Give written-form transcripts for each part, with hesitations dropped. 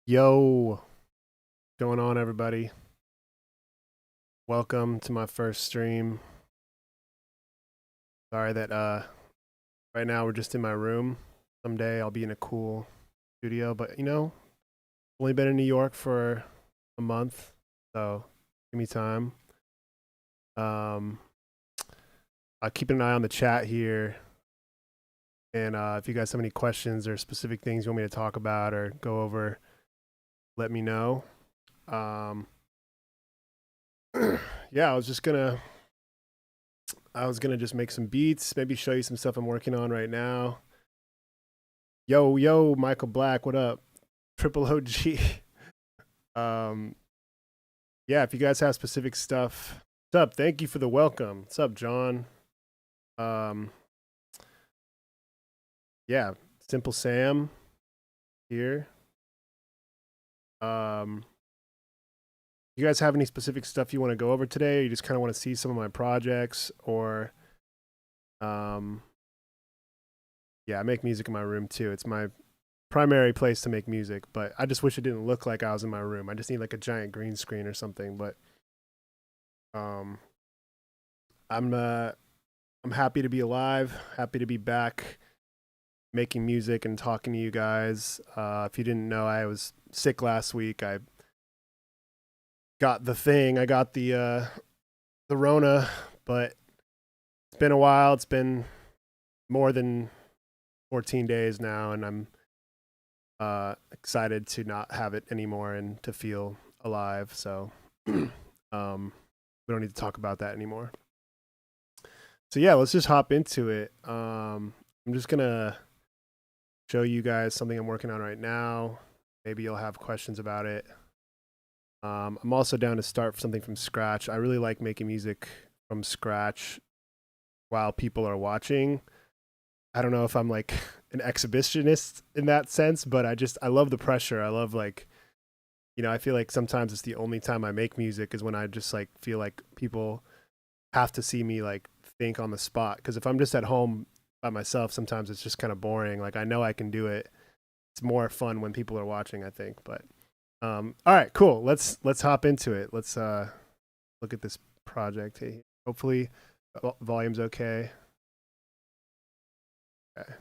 Yo, what's going on, everybody? Welcome to my first stream. Sorry that right now we're just in my room. Someday I'll be in a cool studio, but you know, only been in New York for a month, so give me time. I'll keep an eye on the chat here, and if you guys have any questions or specific things you want me to talk about or go over, let me know. Yeah, I was gonna just make some beats, maybe show you some stuff I'm working on right now. Yo, Michael Black, what up? Triple OG. Yeah, if you guys have specific stuff, what's up? Thank you for the welcome. What's up, John? Yeah, Simple Sam here. You guys have any specific stuff you want to go over today, or you just kind of want to see some of my projects, or um, yeah, I make music in my room too. It's my primary place to make music, but I just wish it didn't look like I was in my room. I just need like a giant green screen or something. But um, I'm happy to be alive, happy to be back making music and talking to you guys. If you didn't know, I was sick last week. I got the thing. I got the Rona, but it's been a while. It's been more than 14 days now, and I'm excited to not have it anymore and to feel alive. So we don't need to talk about that anymore. So yeah, let's just hop into it. I'm just gonna show you guys something I'm working on right now. Maybe you'll have questions about it. I'm also down to start something from scratch. I really like making music from scratch while people are watching. I don't know if I'm like an exhibitionist in that sense, but I love the pressure. I love like, I feel like sometimes it's the only time I make music is when I just like feel like people have to see me like think on the spot. Because if I'm just at home by myself, sometimes it's just kind of boring. Like I know I can do it. It's more fun when people are watching, I think. But all right, cool. Let's hop into it. Let's look at this project. Hopefully, volume's okay. Okay.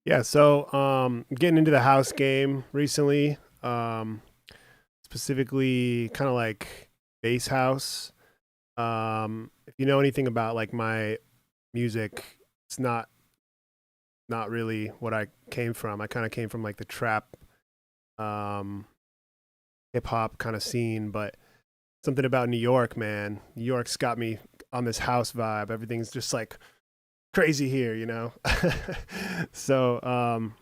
Yeah, so getting into the house game recently, specifically kind of like bass house. If you know anything about like my music, it's not really what I came from. I kind of came from like the trap, um, hip hop kind of scene, but something about New York, man. New York's got me on this house vibe. Everything's just like crazy here. So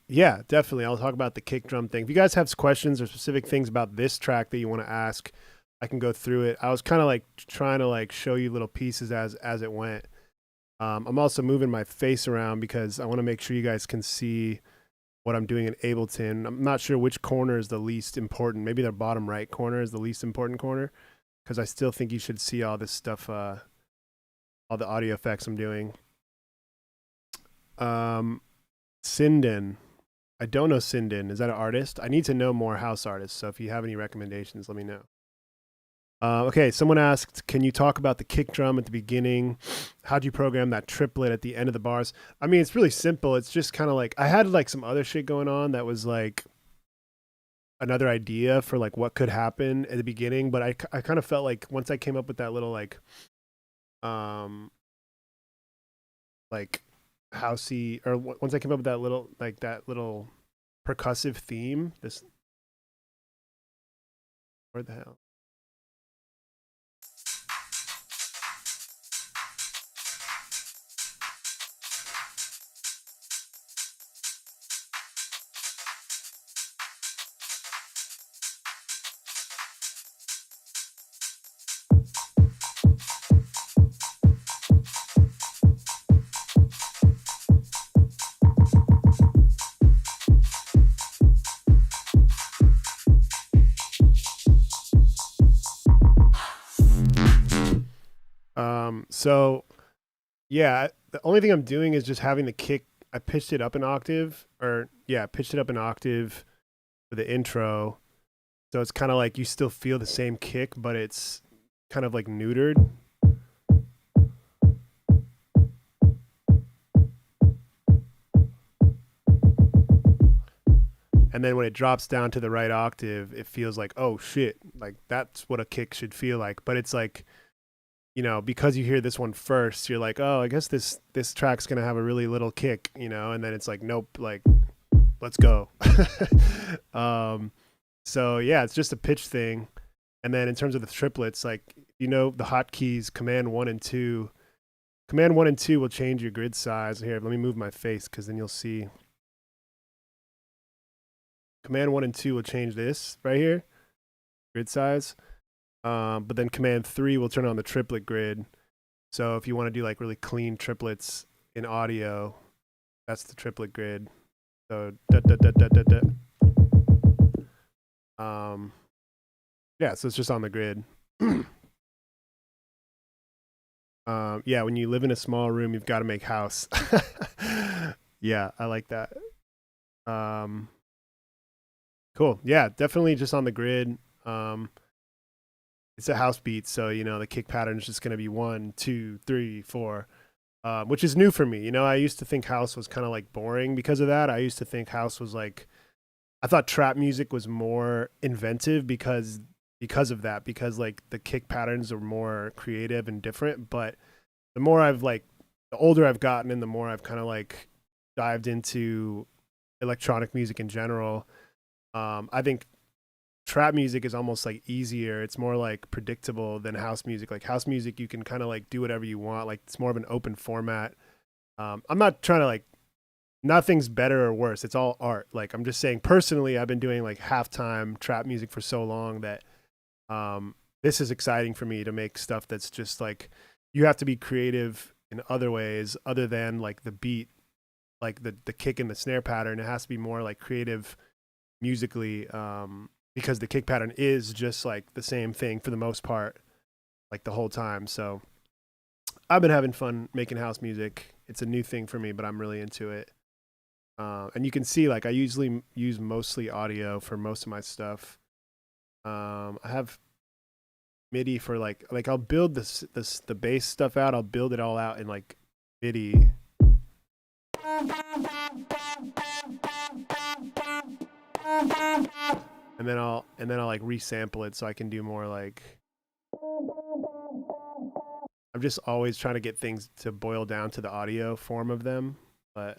yeah, definitely. I'll talk about the kick drum thing. If you guys have questions or specific things about this track that you want to ask, I can go through it. I was kind of like trying to like show you little pieces as it went. I'm also moving my face around because I want to make sure you guys can see what I'm doing in Ableton. I'm not sure which corner is the least important. Maybe the bottom right corner is the least important corner because I still think you should see all this stuff, all the audio effects I'm doing. Sinden. I don't know Sinden. Is that an artist? I need to know more house artists. So if you have any recommendations, let me know. Okay, someone asked, can you talk about the kick drum at the beginning? How'd you program that triplet at the end of the bars? I mean, it's really simple. It's just kind of like, I had like some other shit going on that was like another idea for like what could happen at the beginning, but I kind of felt like once I came up with that little um, like housey, or once I came up with that little percussive theme, where the hell? So yeah, the only thing I'm doing is just having the kick. I pitched it up an octave, or yeah, pitched it up an octave for the intro. So it's kind of like you still feel the same kick, but it's kind of like neutered. And then when it drops down to the right octave, it feels like, oh shit, like that's what a kick should feel like. But it's like, you know, because you hear this one first, you're like, oh, I guess this track's gonna have a really little kick, you know, and then it's like, nope, like let's go. um, so yeah, it's just a pitch thing. And then in terms of the triplets, like you know, the hotkeys, command 1 and 2. Command 1 and 2 will change your grid size. Here, let me move my face because then you'll see. Command 1 and 2 will change this right here, grid size. But then command 3 will turn on the triplet grid. So if you want to do like really clean triplets in audio, that's the triplet grid. So yeah, so it's just on the grid. Yeah, when you live in a small room, you've got to make house. Yeah, I like that. Cool. Yeah, definitely just on the grid. It's a house beat, so you know the kick pattern is just going to be 1, 2, 3, 4, which is new for me. You know, I used to think house was kind of like boring because of that. I used to think house was like, I thought trap music was more inventive because of that, because like the kick patterns are more creative and different. But the more I've like, the older I've gotten and the more I've kind of like dived into electronic music in general, I think trap music is almost like easier. It's more like predictable than house music. Like house music, you can kind of like do whatever you want. Like it's more of an open format. I'm not trying to like, nothing's better or worse. It's all art. Like I'm just saying personally, I've been doing like halftime trap music for so long that this is exciting for me to make stuff that's just like, you have to be creative in other ways other than like the beat, like the kick and the snare pattern. It has to be more like creative musically, because the kick pattern is just like the same thing for the most part, like the whole time. So I've been having fun making house music. It's a new thing for me, but I'm really into it. And you can see, like, I usually use mostly audio for most of my stuff. I have MIDI for like I'll build the bass stuff out. I'll build it all out in like MIDI. And then I'll like resample it so I can do more like, I'm just always trying to get things to boil down to the audio form of them, but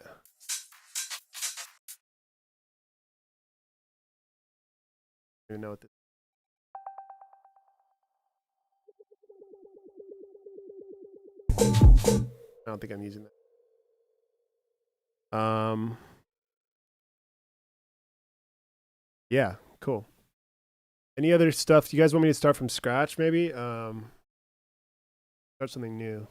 I don't even know what this, I don't think I'm using that. Yeah, cool. Any other stuff? Do you guys want me to start from scratch maybe? Start something new.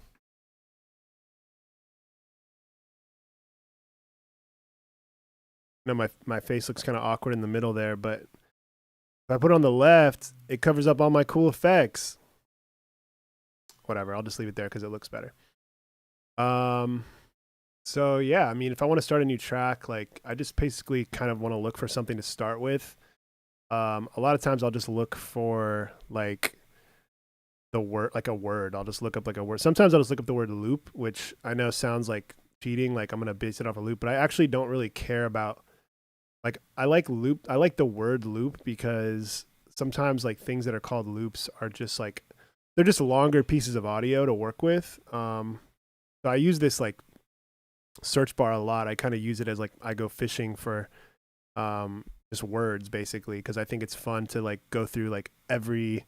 know, my face looks kind of awkward in the middle there, but if I put it on the left, it covers up all my cool effects. Whatever, I'll just leave it there because it looks better. So yeah, I mean, if I want to start a new track, like I just basically kind of want to look for something to start with. A lot of times I'll just look for like the word, like a word. I'll just look up like a word. Sometimes I'll just look up the word loop, which I know sounds like cheating, like I'm gonna base it off a loop, but I actually don't really care about, like, I like loop. I like the word loop because sometimes like things that are called loops are just like, they're just longer pieces of audio to work with. So I use this like search bar a lot. I kind of use it as like I go fishing for just words basically, because I think it's fun to like go through like every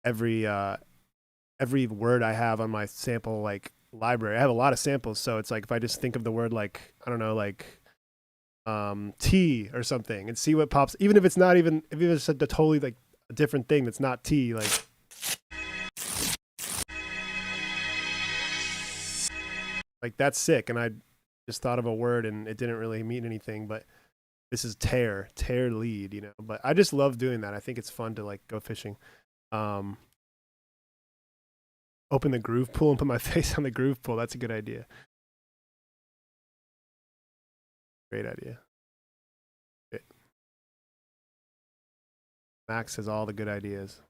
word I have on my sample like library. I have a lot of samples, so it's like if I just think of the word like, I don't know, like tea or something, and see what pops, even if it's not even, if it's a totally like a different thing that's not tea, like that's sick. And I just thought of a word and it didn't really mean anything, but this is tear lead, you know. But I just love doing that. I think it's fun to like go fishing. Open the groove pool and put my face on the groove pool. That's a good idea. Great idea. Max has all the good ideas.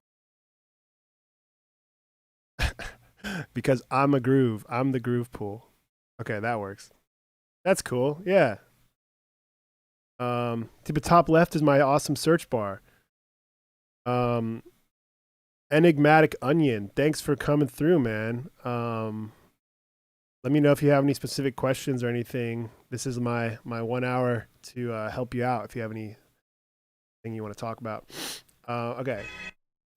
Because I'm a groove. I'm the groove pool. Okay, that works. That's cool. Yeah. To the top left is my awesome search bar. Enigmatic Onion. Thanks for coming through, man. Let me know if you have any specific questions or anything. This is my 1 hour to help you out if you have anything you want to talk about. Okay.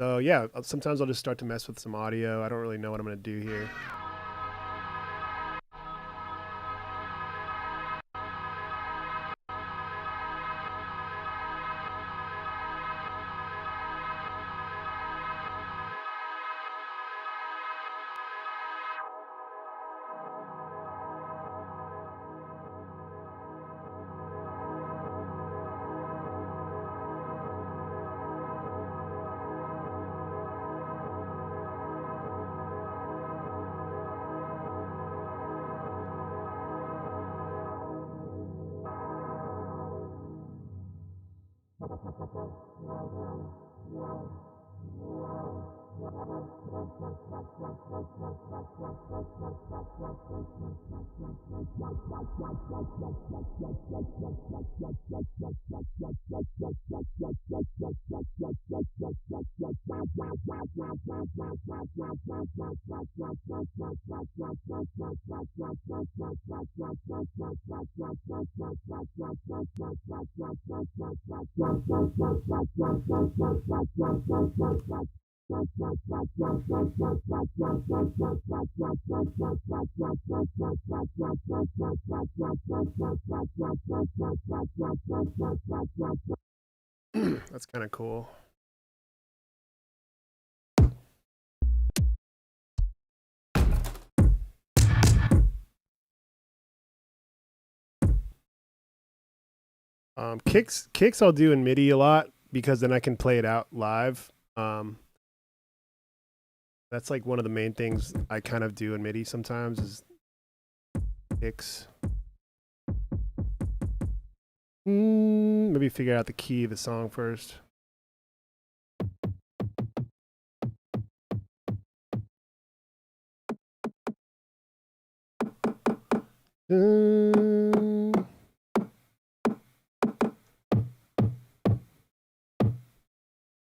So yeah, sometimes I'll just start to mess with some audio. I don't really know what I'm going to do here. That's kind of cool. Kicks I'll do in MIDI a lot because then I can play it out live. That's like one of the main things I kind of do in MIDI sometimes is kicks. Maybe figure out the key of the song first.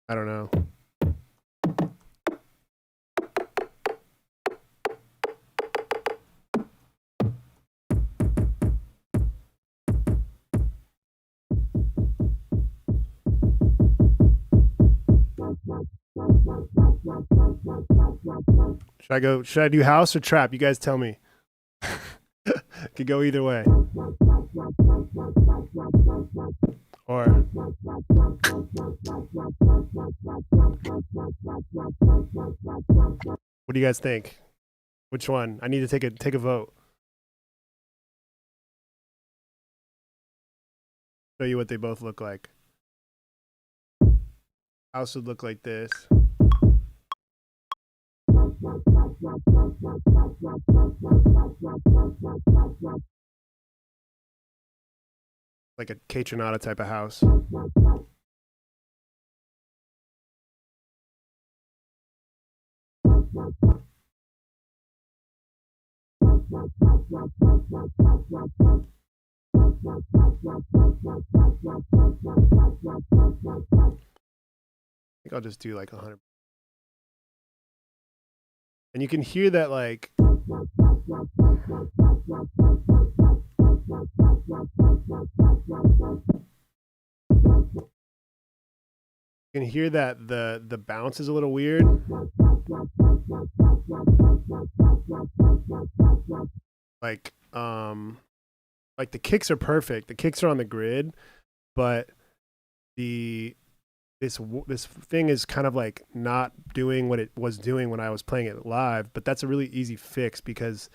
I don't know. Should I do house or trap? You guys tell me. Could go either way. Or what do you guys think? Which one? I need to take a vote. show you what they both look like. House would look like this. Like a Kaytranada type of house. I think I'll just do like 100. And you can hear that like you can hear that the bounce is a little weird. Like the kicks are perfect. The kicks are on the grid, but this thing is kind of like not doing what it was doing when I was playing it live. But that's a really easy fix because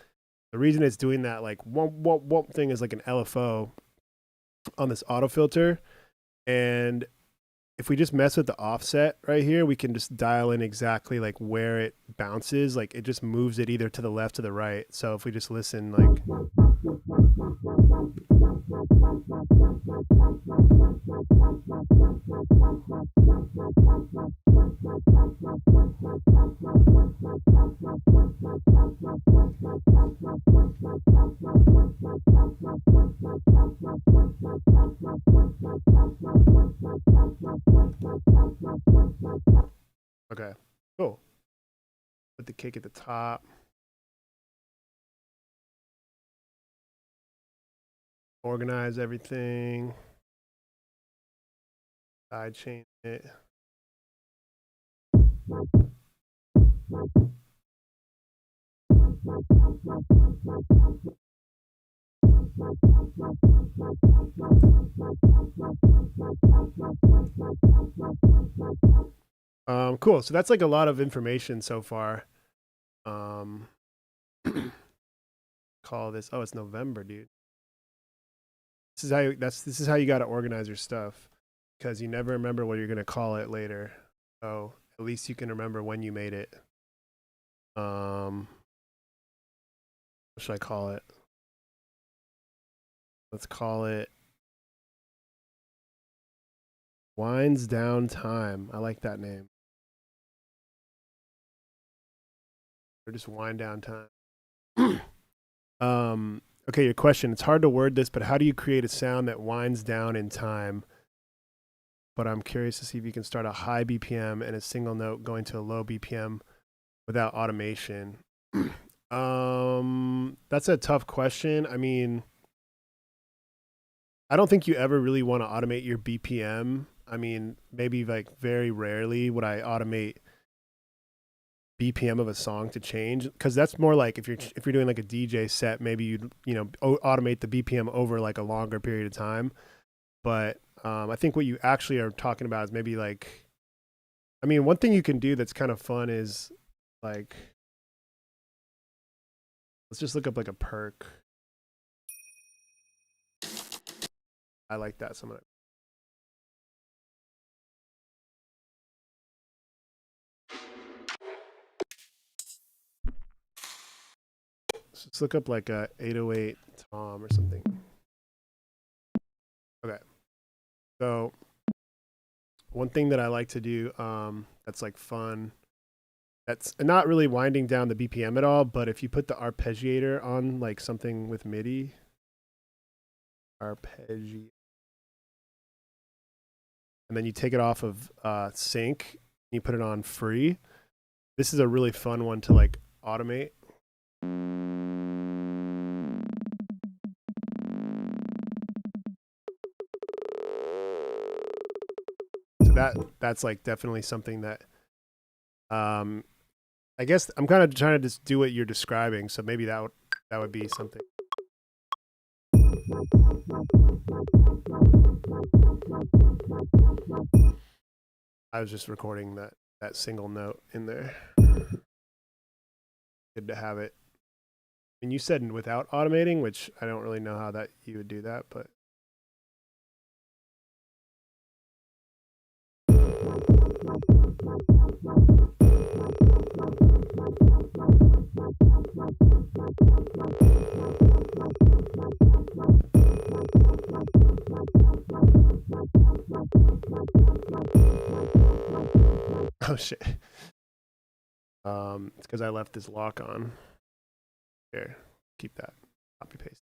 the reason it's doing that like whoop thing is like an LFO on this auto filter, and if we just mess with the offset right here, we can just dial in exactly like where it bounces. Like it just moves it either to the left or the right. So if we just listen, like. Okay, cool. Put the kick at the top. Organize everything. Side chain it. Cool. So that's like a lot of information so far. Call this. Oh, it's November, dude. This is how you got to organize your stuff, because you never remember what you're gonna call it later. So at least you can remember when you made it. What should I call it? Let's call it Winds Down Time. I like that name. Or just Wind Down Time. Okay, your question. It's hard to word this, but how do you create a sound that winds down in time? But I'm curious to see if you can start a high BPM and a single note going to a low BPM without automation. That's a tough question. I mean, I don't think you ever really want to automate your BPM. I mean, maybe like very rarely would I automate BPM of a song to change, because that's more like if you're doing like a DJ set, maybe you'd automate the BPM over like a longer period of time. But I think what you actually are talking about is maybe like, I mean, one thing you can do that's kind of fun is like, let's just look up like a perk. I like that. So I'm gonna. Let's look up like a 808 Tom or something. Okay. So one thing that I like to do that's like fun, that's not really winding down the BPM at all, but if you put the arpeggiator on like something with MIDI, and then you take it off of sync, you put it on free. This is a really fun one to like automate. So that's like definitely something that I guess I'm kind of trying to just do what you're describing, so maybe that would be something. I was just recording that single note in there. Good to have it. And you said without automating, which I don't really know how that you would do that, but Oh shit. It's because I left this lock on. Here, keep that. Copy paste.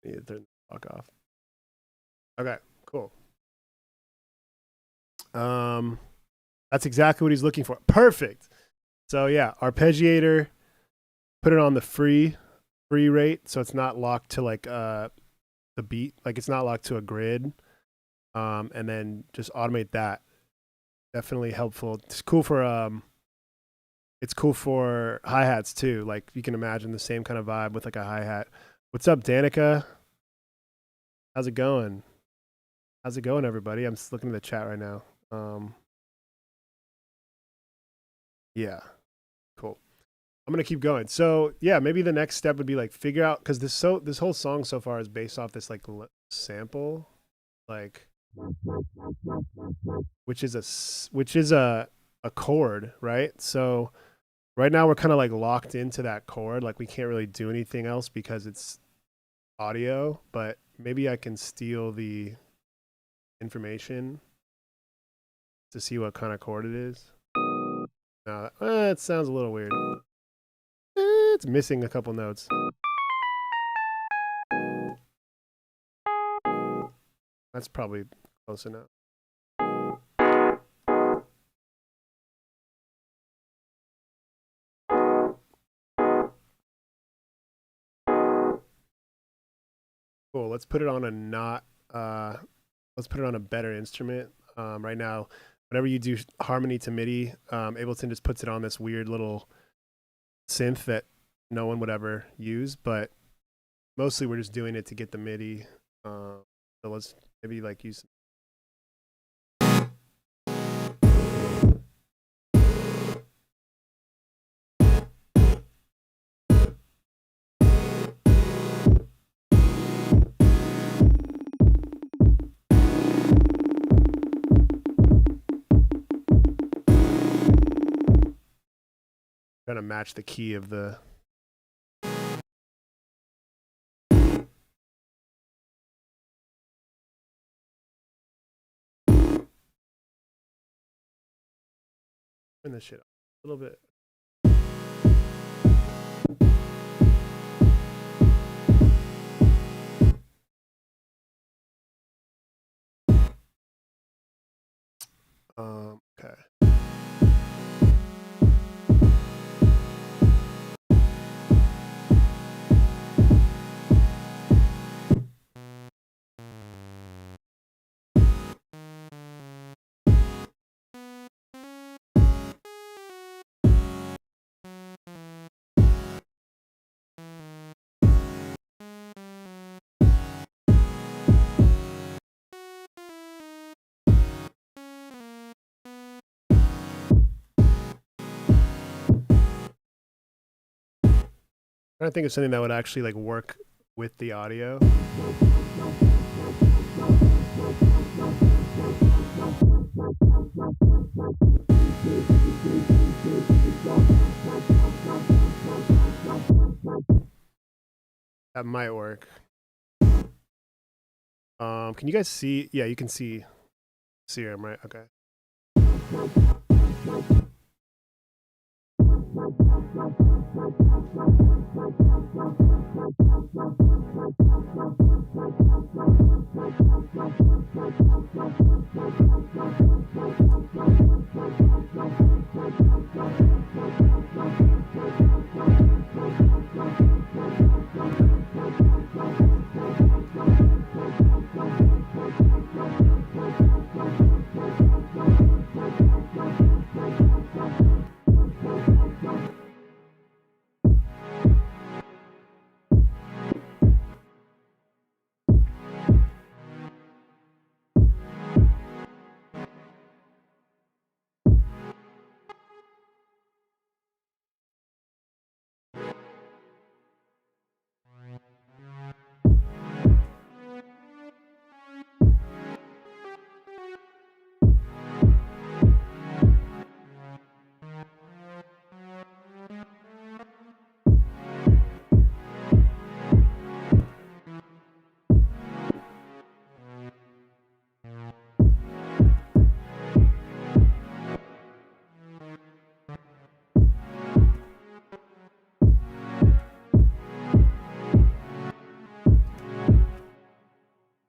Need to turn the lock off. Okay, cool. That's exactly what he's looking for. Perfect. So yeah, arpeggiator, put it on the free rate, so it's not locked to like the beat, like it's not locked to a grid. And then just automate that. Definitely helpful. It's cool for hi-hats too. Like you can imagine the same kind of vibe with like a hi-hat. What's up, Danica? How's it going? How's it going, everybody? I'm just looking at the chat right now. Yeah, cool. I'm gonna keep going. So yeah, maybe the next step would be like figure out, because this whole song so far is based off this like sample, like which is a chord, right? So right now we're kind of like locked into that chord, like we can't really do anything else because it's audio. But maybe I can steal the information to see what kind of chord it is. No, it sounds a little weird. It's missing a couple notes. That's probably close enough. Cool. Let's put it on a let's put it on a better instrument. Right now, whenever you do harmony to MIDI, Ableton just puts it on this weird little synth that no one would ever use, but mostly we're just doing it to get the MIDI. So let's maybe like use. Trying to match the key of the. Turn this shit up a little bit. Okay. Trying to think of something that would actually like work with the audio. That might work. Can you guys see? Yeah, you can see him, right? Okay.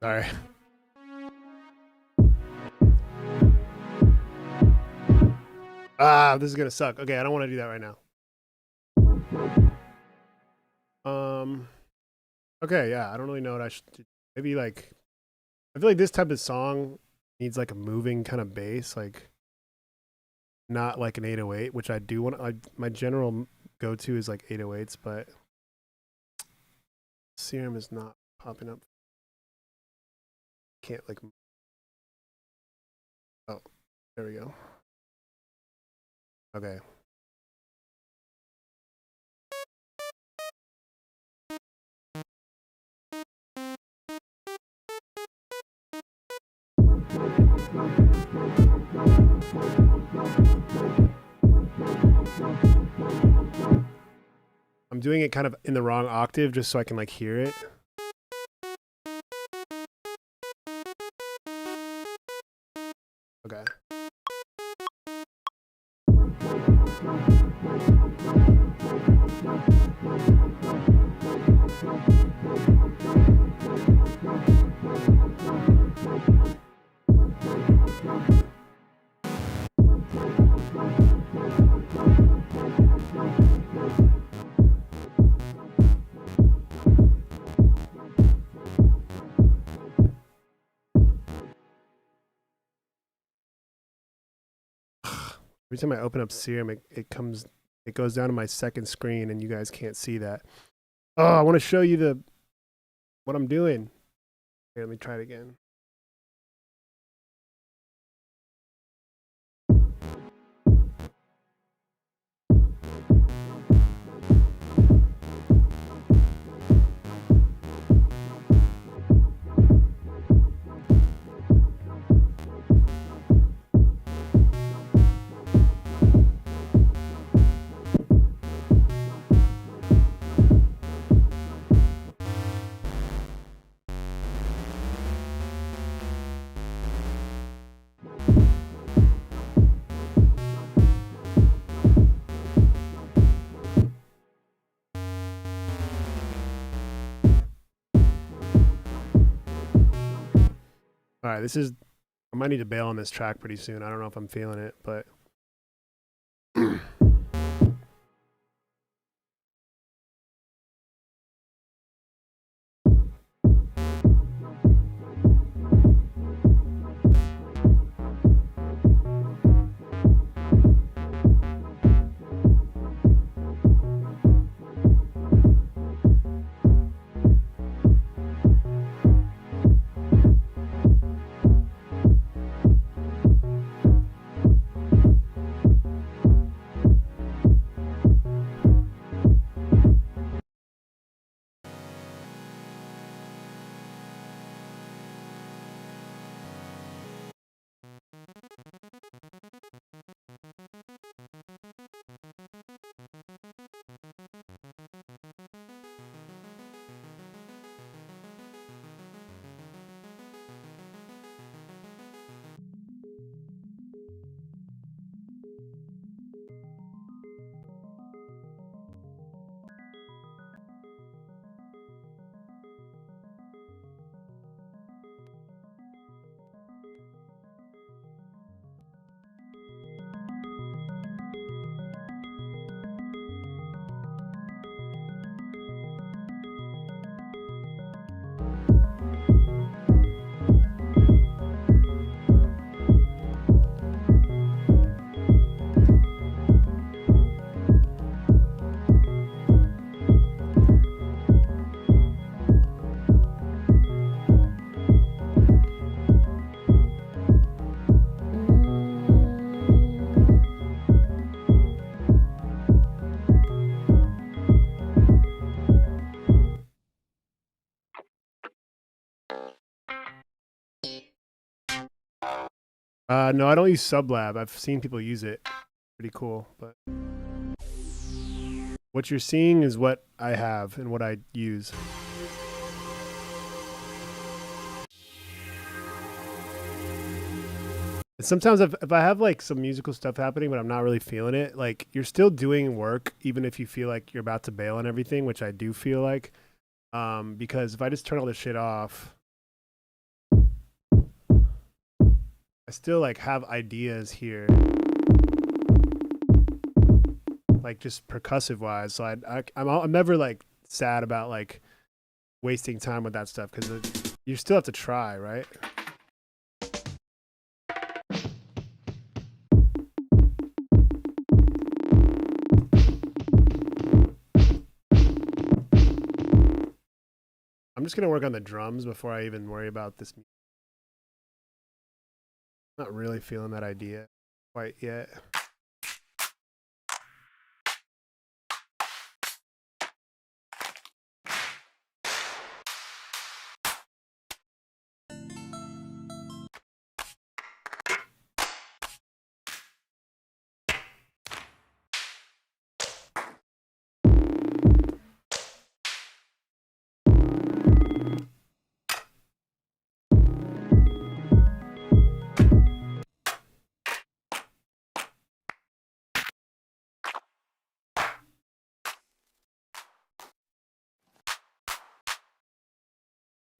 Sorry. Ah, this is gonna suck. Okay, I don't want to do that right now. Okay, yeah, I don't really know what I should do. Maybe like, I feel like this type of song needs like a moving kind of bass, like not like an 808, which I do want. My general go-to is like 808s, but Serum is not popping up. Can't like. Oh, there we go. Okay. I'm doing it kind of in the wrong octave just so I can like hear it. Okay. Every time I open up Serum, it goes down to my second screen, and you guys can't see that. Oh, I want to show you what I'm doing. Here, let me try it again. All right, I might need to bail on this track pretty soon. I don't know if I'm feeling it, but no, I don't use Sublab. I've seen people use it. Pretty cool, but what you're seeing is what I have and what I use. And sometimes if I have like some musical stuff happening, but I'm not really feeling it, like you're still doing work, even if you feel like you're about to bail on everything, which I do feel like. Because if I just turn all this shit off, I still like have ideas here, like just percussive wise. So I'm never like sad about like wasting time with that stuff because you still have to try, right? I'm just gonna work on the drums before I even worry about this. Not really feeling that idea quite yet.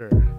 Sure.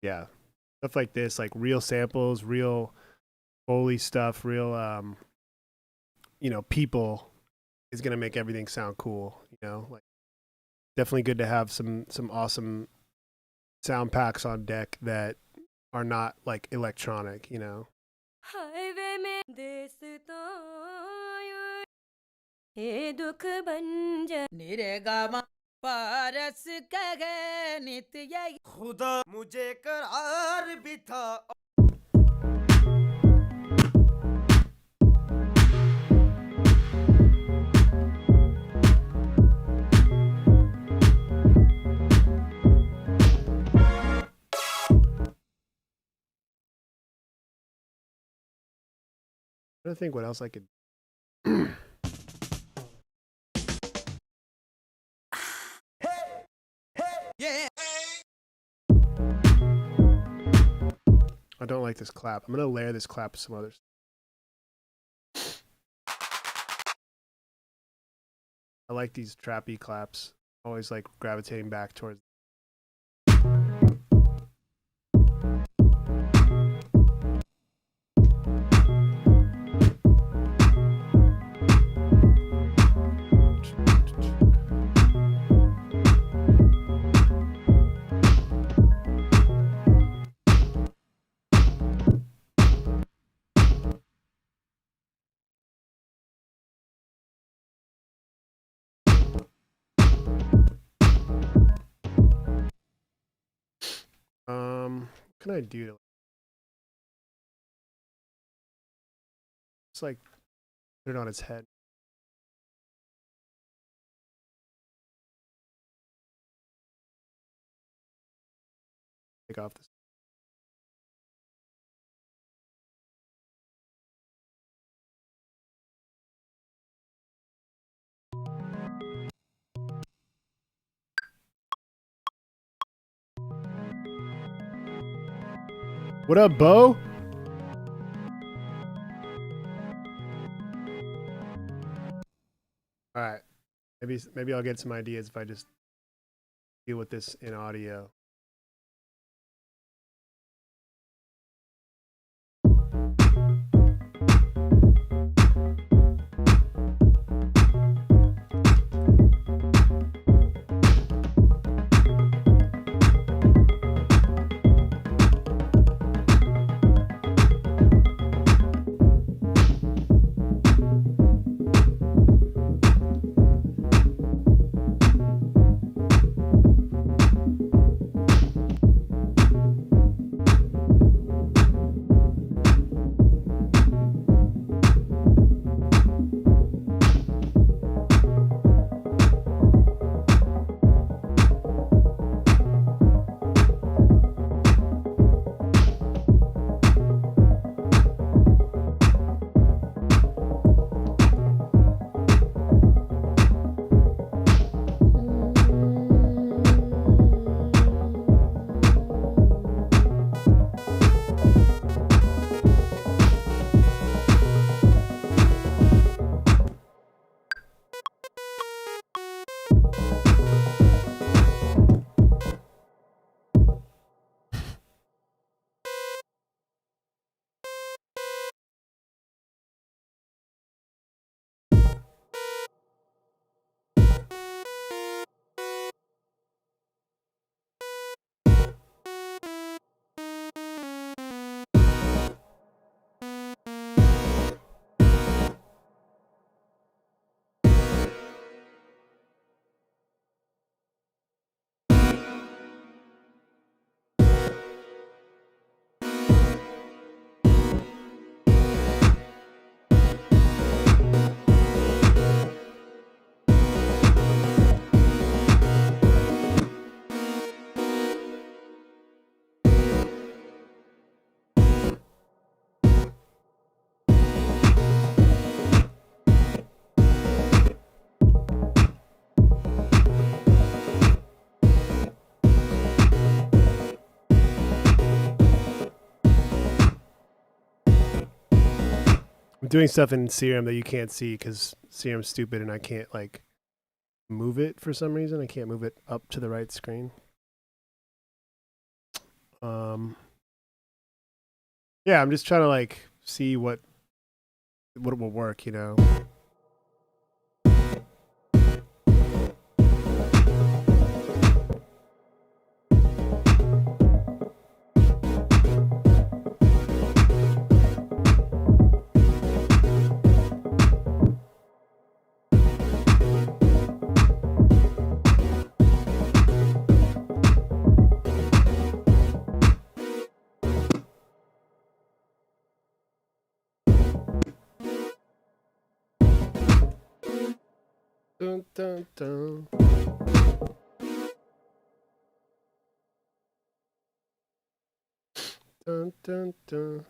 Yeah, stuff like this, like real samples, real Foley stuff, real people is gonna make everything sound cool. Like definitely good to have some awesome sound packs on deck that are not like electronic. पारस कहे नित्य खुदा मुझे करार भी था I don't think what else I could. yeah. I don't like this clap. I'm gonna layer this clap with some others. I like these trappy claps. Always like gravitating back towards. What can I do to just like put it on its head? Take off this. What up, Bo? All right. Maybe I'll get some ideas if I just deal with this in audio. I'm doing stuff in Serum that you can't see because Serum's stupid and I can't like move it for some reason. I can't move it up to the right screen. Yeah, I'm just trying to like see what will work, you know. Dun, dun, dun. Dun, dun, dun.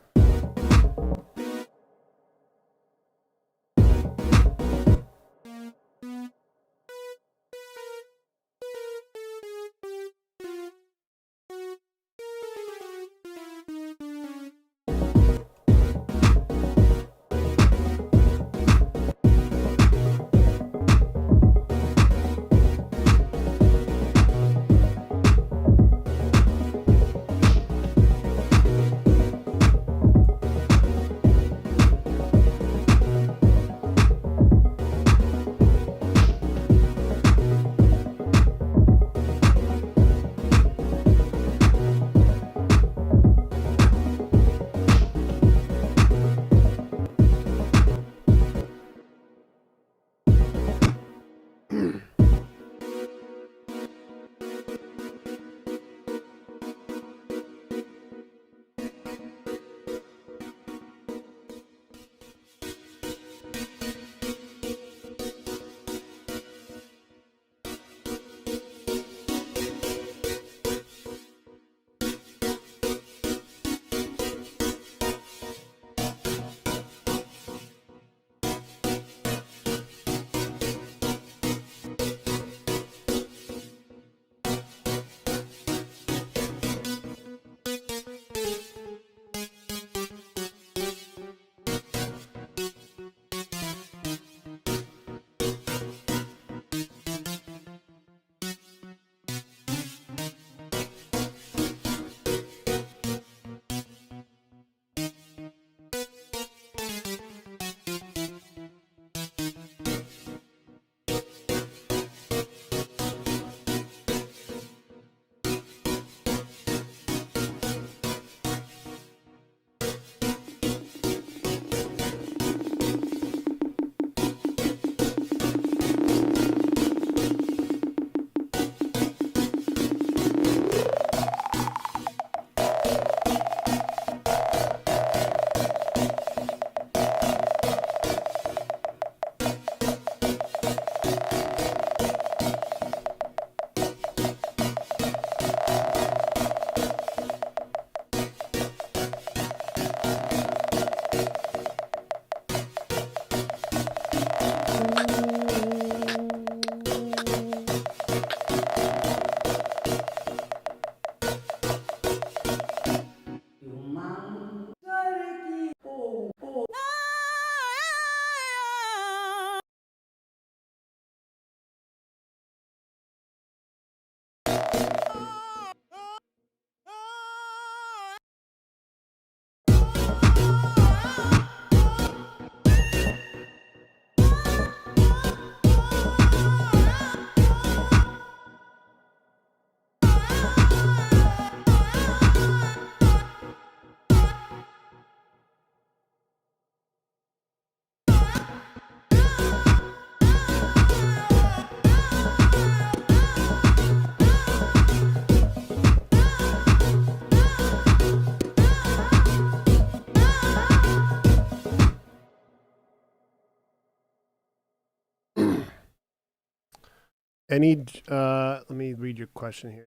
Any let me read your question here.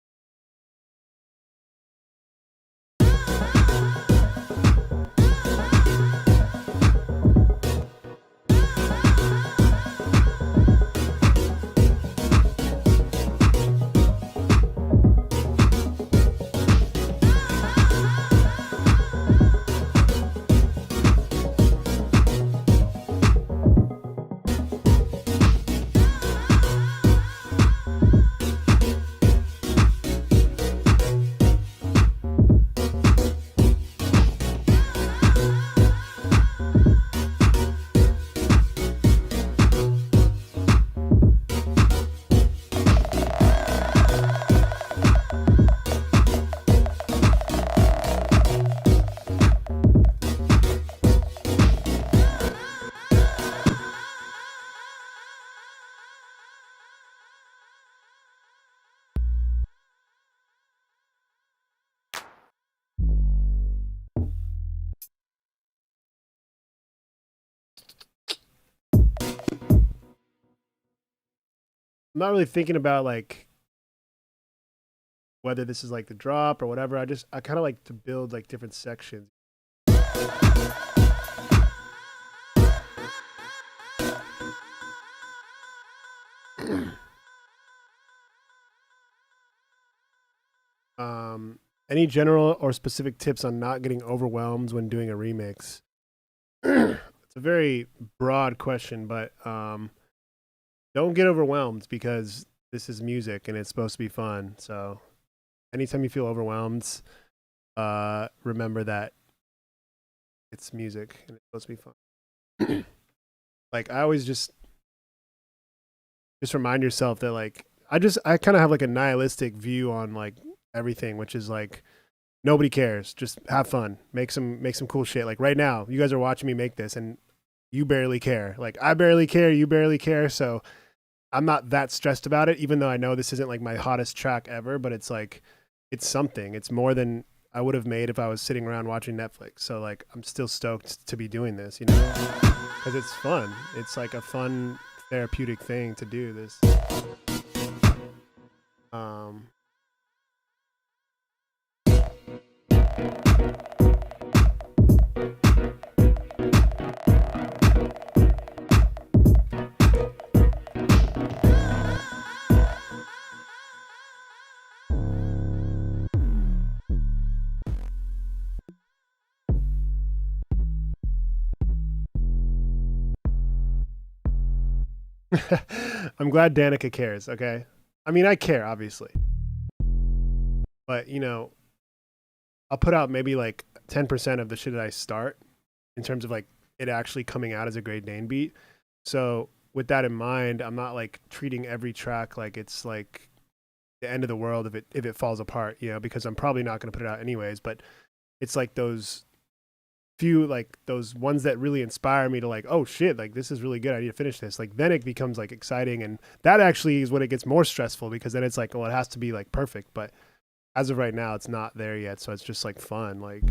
I'm not really thinking about like whether this is like the drop or whatever. I kind of like to build like different sections. Any general or specific tips on not getting overwhelmed when doing a remix? It's a very broad question, but don't get overwhelmed because this is music and it's supposed to be fun. So anytime you feel overwhelmed, remember that it's music and it's supposed to be fun. Like I always just remind yourself that like I kind of have like a nihilistic view on like everything, which is like nobody cares. Just have fun, make some cool shit. Like right now, you guys are watching me make this, and you barely care. Like I barely care, you barely care. So I'm not that stressed about it, even though I know this isn't like my hottest track ever. But it's like it's something. It's more than I would have made if I was sitting around watching Netflix. So like I'm still stoked to be doing this, you know, because it's fun. It's like a fun therapeutic thing to do this. I'm glad Danica cares, okay? I mean, I care, obviously. But, you know, I'll put out maybe like 10% of the shit that I start in terms of like it actually coming out as a Great Dane beat. So with that in mind, I'm not like treating every track like it's like the end of the world if it falls apart, you know, because I'm probably not going to put it out anyways. But it's like those few, like those ones that really inspire me to like, oh shit, like this is really good, I need to finish this. Like then it becomes like exciting, and that actually is when it gets more stressful, because then it's like, well, it has to be like perfect. But as of right now, it's not there yet, so it's just like fun. Like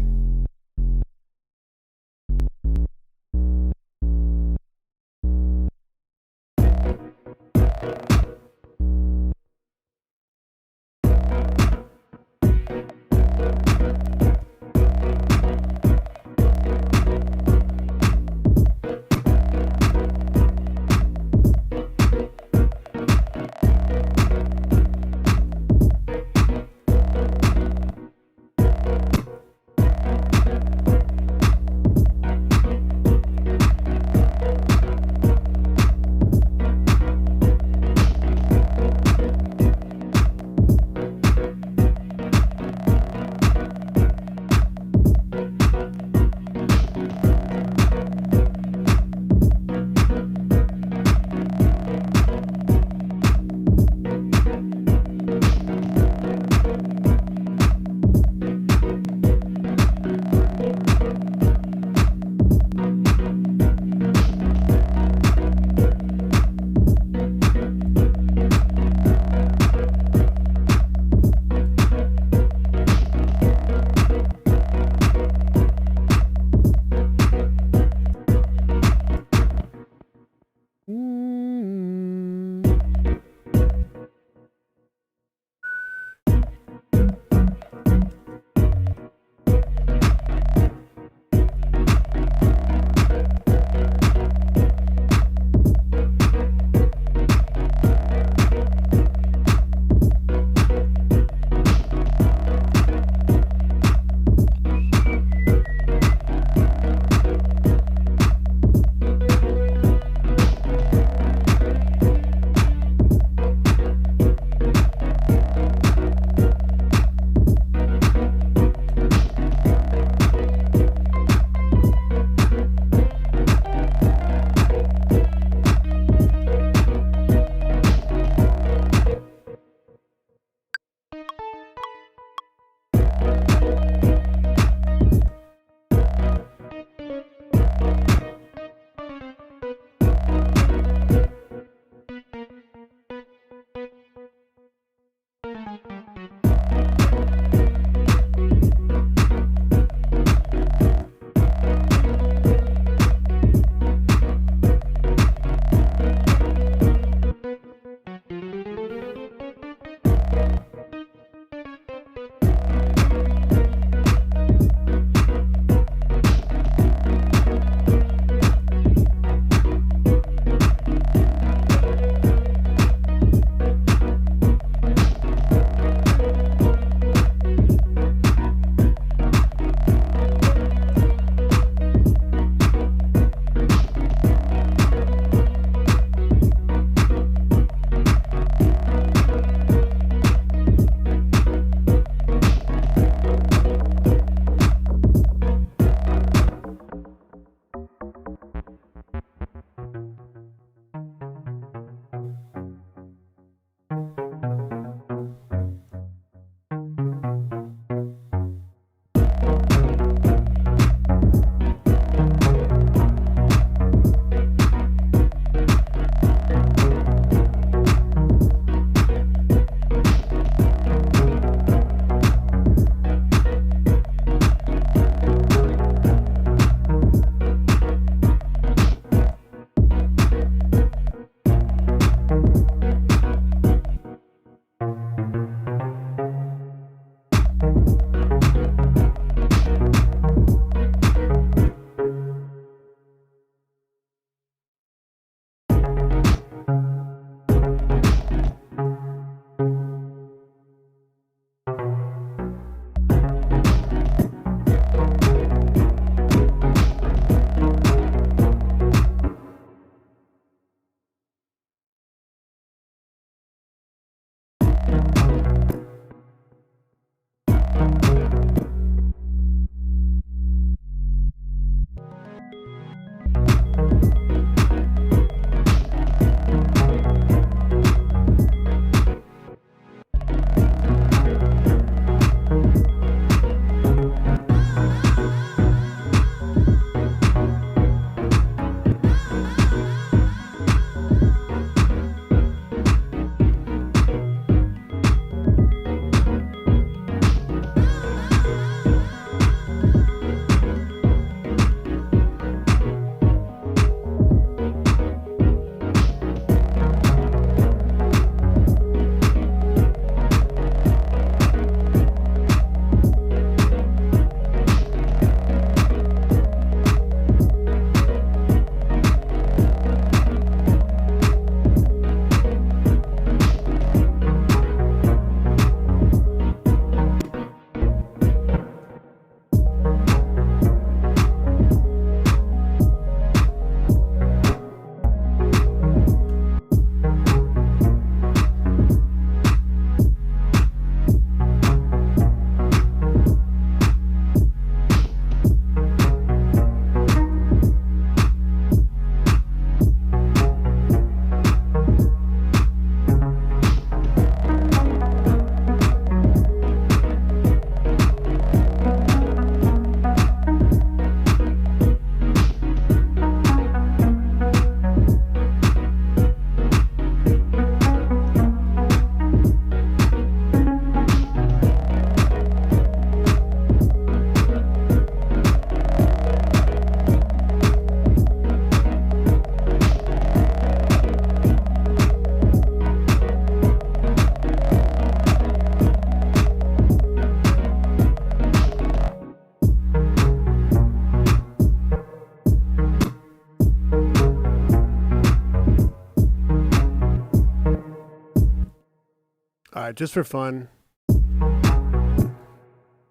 All right, just for fun, I'm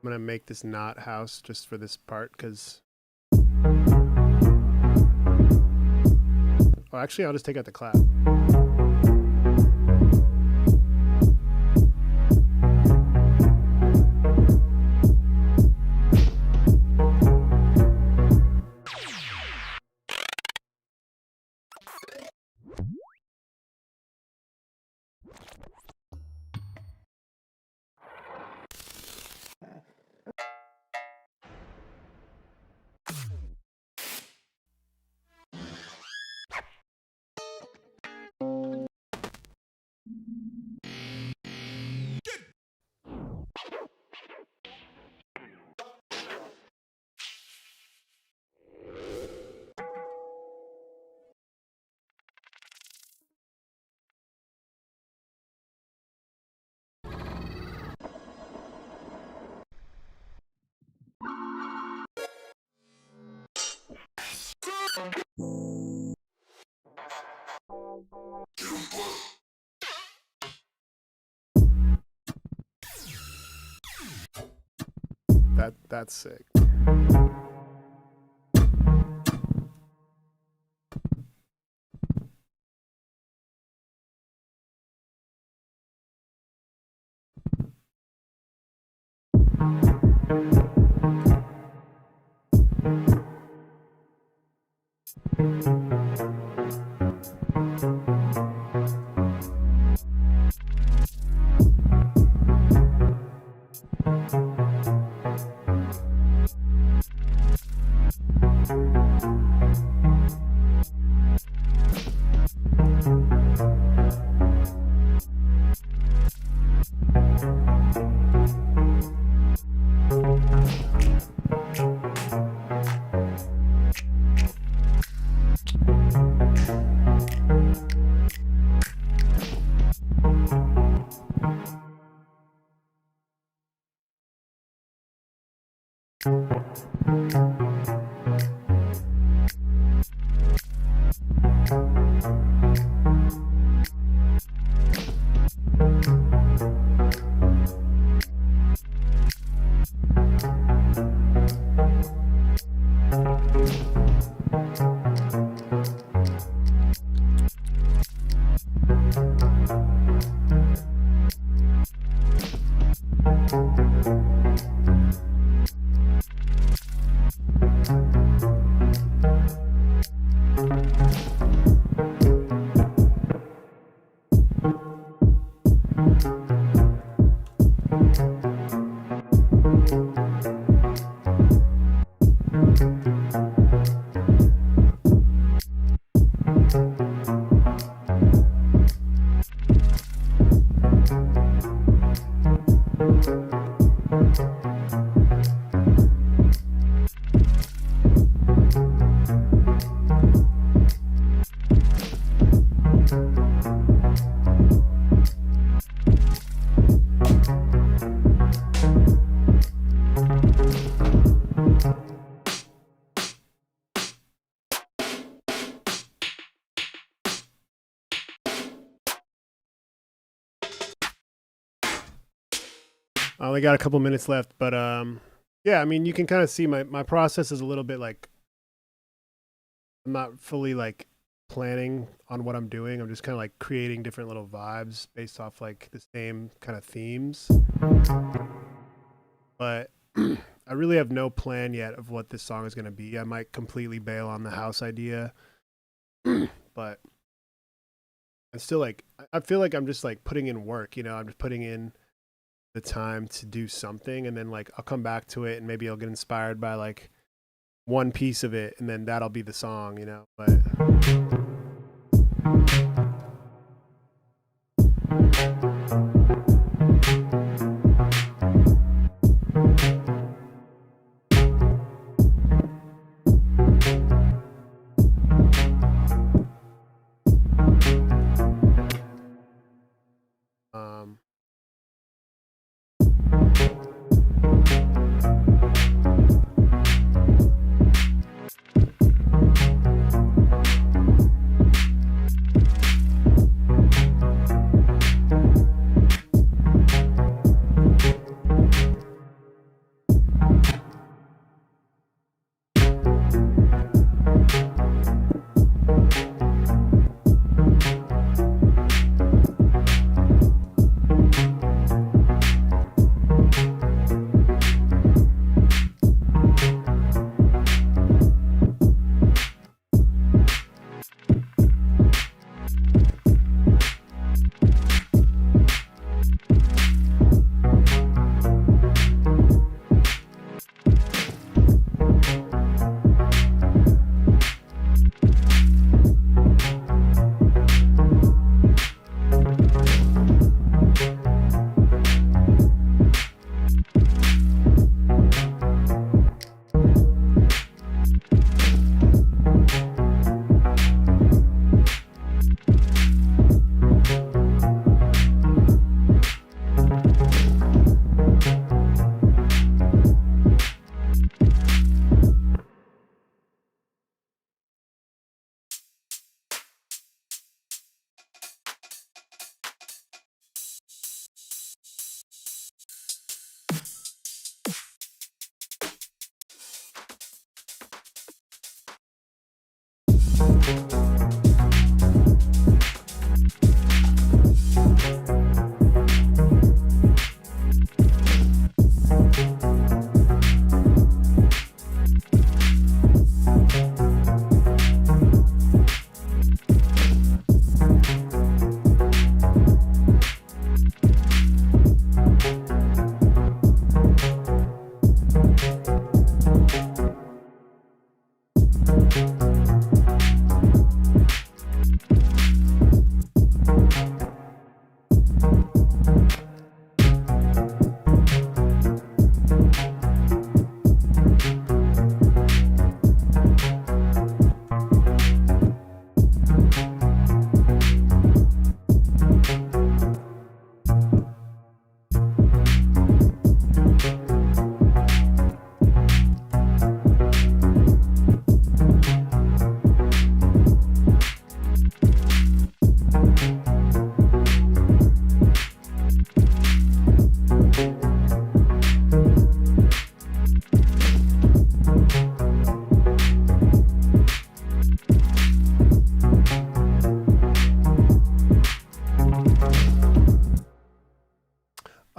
gonna make this not house just for this part, because oh, actually I'll just take out the clap. That's sick. I only got a couple minutes left, but yeah, I mean, you can kind of see my process is a little bit like I'm not fully like planning on what I'm doing. I'm just kind of like creating different little vibes based off like the same kind of themes. But I really have no plan yet of what this song is going to be. I might completely bail on the house idea, but I'm still like I feel like I'm just like putting in work, you know, I'm just putting in the time to do something, and then like I'll come back to it and maybe I'll get inspired by like one piece of it, and then that'll be the song, you know. But um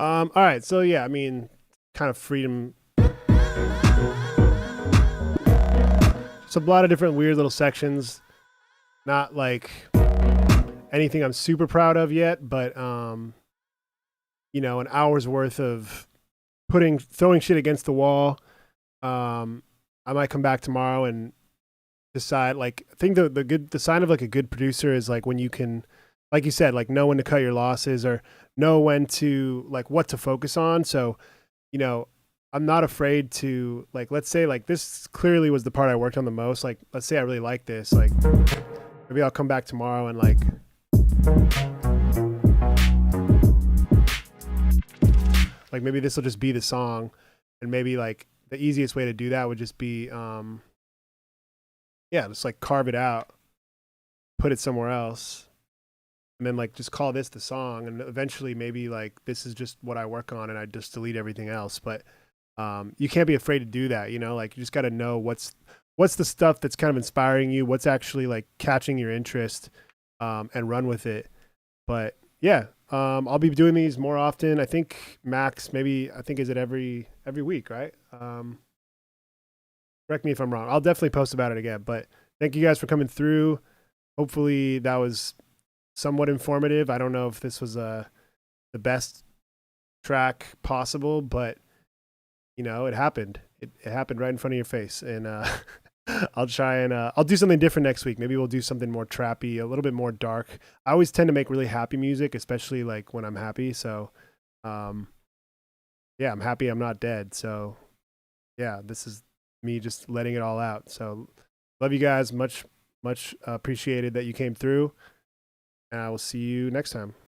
All right, so yeah, I mean, kind of freedom. So a lot of different weird little sections. Not like anything I'm super proud of yet, but an hour's worth of throwing shit against the wall. I might come back tomorrow and decide. Like, I think the sign of like a good producer is like when you can, like you said, like know when to cut your losses or know when to like what to focus on. So, you know, I'm not afraid to like, let's say like this clearly was the part I worked on the most. Like, let's say I really like this. Like, maybe I'll come back tomorrow and like maybe this will just be the song, and maybe like the easiest way to do that would just be just like carve it out, put it somewhere else, and then like just call this the song, and eventually maybe like this is just what I work on and I just delete everything else. But you can't be afraid to do that, like you just got to know what's the stuff that's kind of inspiring you, what's actually like catching your interest, and run with it. But yeah, I'll be doing these more often. I think max, maybe, I think, is it every week, right? Correct me if I'm wrong. I'll definitely post about it again. But thank you guys for coming through. Hopefully that was somewhat informative. I don't know if this was the best track possible, but it happened. It happened right in front of your face, and I'll try and I'll do something different next week. Maybe we'll do something more trappy, a little bit more dark. I always tend to make really happy music, especially like when I'm happy. So, yeah, I'm happy I'm not dead. So, yeah, this is me just letting it all out. So, love you guys. Much appreciated that you came through. And I will see you next time.